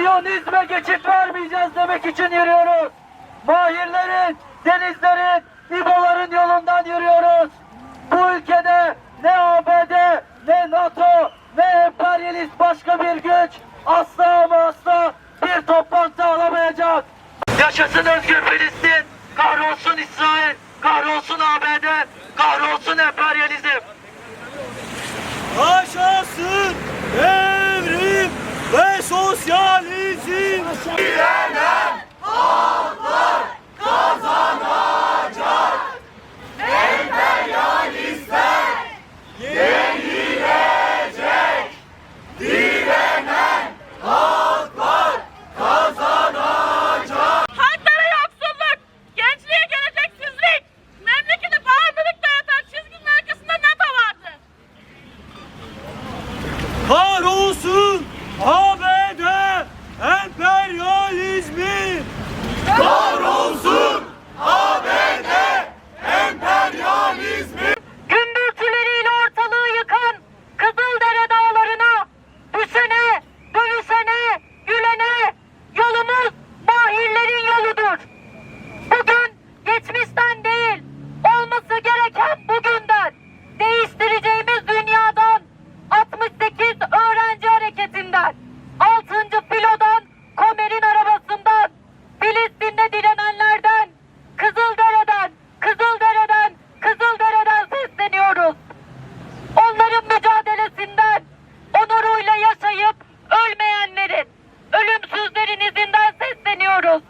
Siyonizme geçit vermeyeceğiz demek için yürüyoruz. Mahirlerin, denizlerin, İbo'ların yolundan yürüyoruz. Bu ülkede ne ABD, ne NATO, ne emperyalist başka bir güç asla ama asla bir toplantı alamayacak. Yaşasın özgür Filistin, kahrolsun İsrail, kahrolsun ABD, kahrolsun emperyalizm. Yaşasın devrim ve sosyalizm. Direnen halklar kazanacak. Emperyalistler yenilecek. Direnen halklar kazanacak. Halklara yoksulluk, gençliğe geleceksizlik, memlekete bağımlılık dayatan çizginin arkasında NATO vardı. Kahrolsun ABD emperyalizmi. Kahrolsun ABD emperyalizmi. Gümbürtüleriyle ortalığı yıkan Kızıldere dağlarına düşene, dövüşene, gülene yolumuz mahirlerin yoludur. Bugün geçmişten değil, olması gereken bugünden, değiştireceğimiz dünyadan, 68 öğrenci hareketinden, 6. filodan, Komer'in arabasından, Filistin'de direnenlerden, Kızıldere'den sesleniyoruz. Onların mücadelesinden, onuruyla yaşayıp ölmeyenlerin, ölümsüzlerin izinden sesleniyoruz.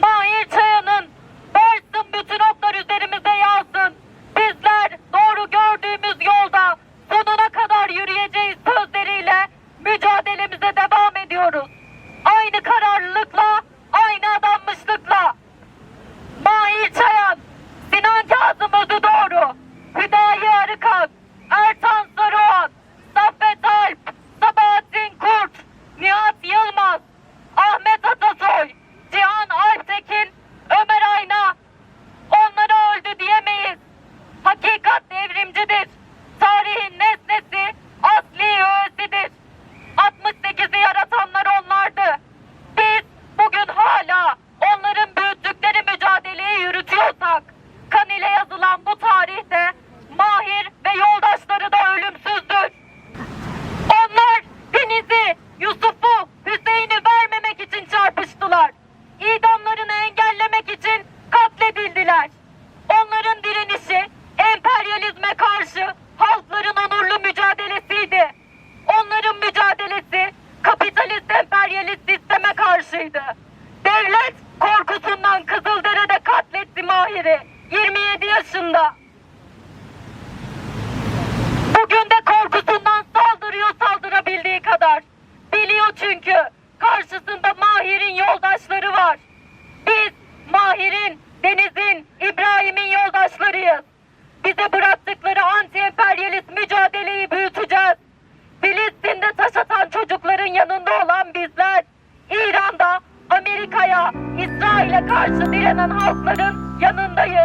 Mahir Çayan'ın varsın bütün oklar üzerimize yağsın. Bizler doğru gördüğümüz yolda sonuna kadar yürüyeceğiz sözleriyle mücadelemize devam ediyoruz. Aynı kararlılıkla, aynı adanmışlıkla. Mahir Çayan, Sinan Kazım Özüdoğru, Hüdayi Arıkan, Ertan Saruhan, Saffet Alp, Sabahattin Kurt, Nihat Yılmaz, Ahmet Atasoy, Cihan Alptekin, Ömer Ayna. Onlara öldü diyemeyiz. Hakikat devrimcidir. Tarihin nesnesi, asli öğesidir. 68'i yaratanlar onlardı. Biz bugün hala onların büyüttükleri mücadeleyi yürütüyorsak, kan ile yazılan bu tarihte Mahir ve yoldaşları da ölümsüzdür. Onlar Deniz'i, Yusuf'u, Hüseyin'i vermemek için çarpıştılar. İdamlarını engellemek için katledildiler. Onların direnişi emperyalizme karşı halkların onurlu mücadelesiydi. Onların mücadelesi kapitalist emperyalist sisteme karşıydı. Devlet korkusundan Kızıldere'de katletti Mahir'i 27 yaşında. Bugün de korkusundan saldırıyor saldırabildiği kadar. Biliyor çünkü karşısında Mahir'in yoldaşları var. Biz Mahir'in, Deniz'in, İbrahim'in yoldaşlarıyız. Bize bıraktıkları anti-emperyalist mücadeleyi büyüteceğiz. Filistin'de taş atan çocukların yanında olan bizler, İran'da Amerika'ya, İsrail'e karşı direnen halkların yanındayız.